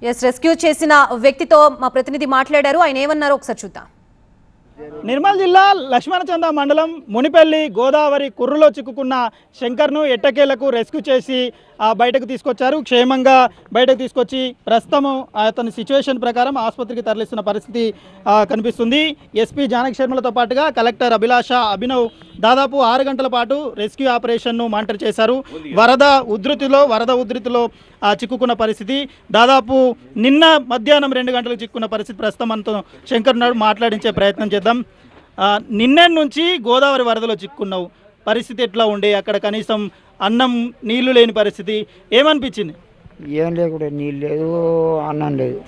Rescue చేసిన వ్యక్తితో మా ప్రతినిధి మాట్లాడారు. ఆయన ఏమన్నారో ఒకసారి చూద్దాం. నిర్మల్ జిల్లా లక్ష్మణచంద మండలం మునిపల్లి గోదావరి కుర్రులో చిక్కుకున్న శంకర్ను ఎట్టకేలకు రెస్క్యూ చేసి బయటకు తీసుకొచ్చారు. క్షేమంగా బయటకు తీసుకొచ్చి ప్రస్తుతం అతని సిచ్యువేషన్ ప్రకారం ఆసుపత్రికి తరలిస్తున్న పరిస్థితి కనిపిస్తుంది. ఎస్పీ జానకి శర్మలతో పాటుగా కలెక్టర్ అభిలాష అభినవ్ దాదాపు 6 గంటల పాటు రెస్క్యూ ఆపరేషన్ను మానిటర్ చేశారు. వరద ఉధృతిలో చిక్కుకున్న పరిస్థితి. దాదాపు నిన్న మధ్యాహ్నం 2 గంటలకు చిక్కుకున్న పరిస్థితి. ప్రస్తుతం మనతో శంకర్ నాడు మాట్లాడించే ప్రయత్నం చేద్దాం. నిన్నటి నుంచి గోదావరి వరదలో చిక్కుకున్నావు, పరిస్థితి ఎట్లా ఉండే? అక్కడ కనీసం అన్నం నీళ్లు లేని పరిస్థితి, ఏమనిపించింది? ఏం లేకుండా నీళ్ళు లేదు, అన్నం లేదు.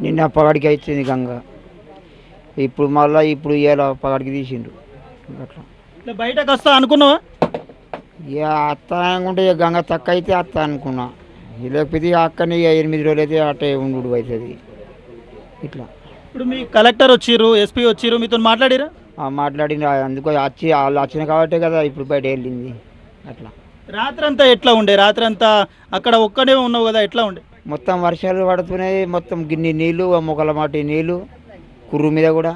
నిన్న పగడికి వచ్చింది గంగ, ఇప్పుడు ఇలా పగడికి తీసిండు. అట్లా బయటకు వస్తా అనుకున్నావా? ఇక అత్త అనుకుంటే ఇక గంగ తక్కువ అయితే అత్త అనుకున్నా, లేకపోతే అక్కడనే 8 రోజులు అయితే అట్టే ఉండు అవుతుంది. ఇట్లా ఇప్పుడు మీ కలెక్టర్ వచ్చిర్రు, ఎస్పీ వచ్చిర్రు, మీతో మాట్లాడిరా? మాట్లాడింది, అందుకో వాళ్ళు వచ్చిన కాబట్టే కదా ఇప్పుడు బయట వెళ్ళింది. అట్లా రాత్రంతా ఎట్లా ఉండే? రాత్రంతా అక్కడ ఒక్కడే ఉన్నావు కదా, ఎట్లా ఉండే? మొత్తం వర్షాలు పడుతున్నాయి, మొత్తం గిన్నె నీళ్ళు, మొక్కల మాటి నీళ్ళు, కుర్రు మీద కూడా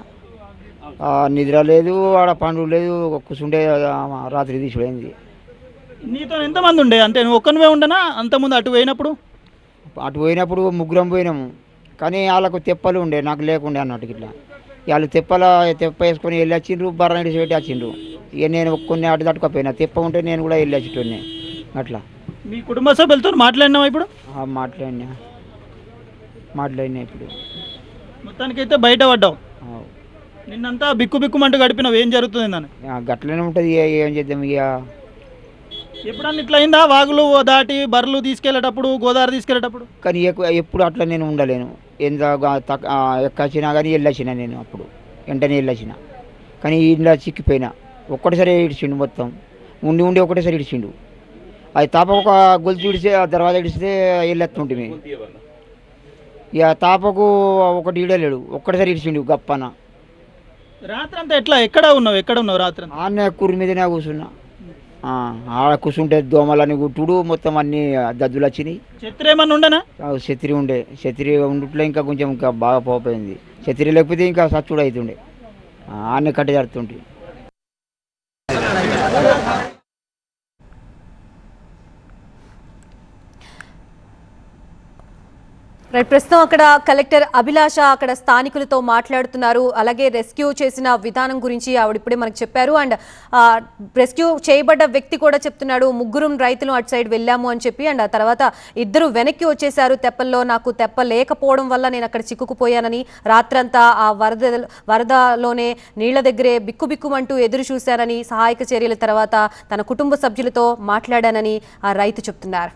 నిద్ర లేదు, ఆడ పండు లేదు, కూర్చుండే రాత్రి తీసుకుపోయింది. నీతో ఎంతమంది ఉండే? అంటే నువ్వు ఒక్కనివే ఉండనా? అంతకుముందు అటు పోయినప్పుడు ముగ్గురం పోయినాము, కానీ వాళ్ళకు తెప్పలు ఉండే, నాకు లేకుండే అన్నట్టు. ఇట్లా వాళ్ళు తెప్ప వేసుకొని వెళ్ళి వచ్చిండ్రు, బర్రని పెట్టి వచ్చిండ్రు. ఇక నేను కొన్ని అటు తట్టుకపోయినా, తెప్ప ఉంటే నేను కూడా వెళ్ళి వచ్చేటోనే. అట్లా మీ కుటుంబ సభ్యులతో మాట్లాడినావా ఇప్పుడు? మాట్లాడినా ఇప్పుడు మొత్తానికైతే బయట పడ్డావు. నిన్నంతా బిక్కుమంటూ గడిపినావు, ఏం జరుగుతుంది అని? గట్లనే ఉంటుంది, ఏం చేద్దాం. ఇక ఎప్పుడన్నా ఇట్లా అయిందా? వాగులు దాటి బర్రెలు తీసుకెళ్ళేటప్పుడు, గోదావరి తీసుకెళ్ళేటప్పుడు? కానీ ఎప్పుడు అట్లా నేను ఉండలేను. ఎంత ఎక్కచ్చినా కానీ వెళ్ళొచ్చినా నేను, అప్పుడు వెంటనే వెళ్ళొచ్చిన. కానీ ఇంట్లో చిక్కిపోయినా, ఒక్కటిసారి ఇడిచిండు, మొత్తం ఉండి ఒకటేసారి ఇడిచిండు. అది తాపకు ఒక గొలుసు ఇడిస్తే, ఆ దర్వాజా ఇడిస్తే వెళ్ళేస్తుంటే, ఇక తాపకు ఒకటి ఇడలేడు, ఒక్కటిసారి ఇడిచిండు గప్పన. రాత్రి అంతా ఎక్కడ ఉన్నావు రాత్రి? ఆన్న కుర్రి మీదనే కూర్చున్నా. ఆడ కూర్చుంటే దోమలని గుట్టుడు, మొత్తం అన్ని దద్దులు వచ్చినాయి. ఛత్రి ఏమన్నా ఉండనా? ఛత్రి ఉండే, ఛత్రి ఉండుట్లో ఇంకా కొంచెం బాగా పోపోయింది. ఛత్రి లేకపోతే ఇంకా సచ్చుడు అవుతుండే, ఆన్న కట్ట జరుగుతుంటే. ప్రస్తుతం అక్కడ కలెక్టర్ అభిలాష అక్కడ స్థానికులతో మాట్లాడుతున్నారు. అలాగే రెస్క్యూ చేసిన విధానం గురించి ఆవిడ ఇప్పుడే మనకు చెప్పారు. అండ్ రెస్క్యూ చేయబడ్డ వ్యక్తి కూడా చెప్తున్నాడు, 3 రైతులు అటు సైడ్ వెళ్ళాము అని చెప్పి. అండ్ ఆ తర్వాత 2 వెనక్కి వచ్చేసారు తెప్పల్లో, నాకు తెప్ప లేకపోవడం వల్ల నేను అక్కడ చిక్కుకుపోయానని, రాత్రంతా ఆ వరదలోనే నీళ్ల దగ్గరే బిక్కుమంటూ ఎదురు చూశానని, సహాయక చర్యల తర్వాత తన కుటుంబ సభ్యులతో మాట్లాడానని ఆ రైతు చెప్తున్నారు.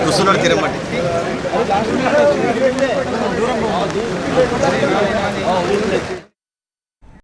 కూర్చున్నాడు తిరగబట్టి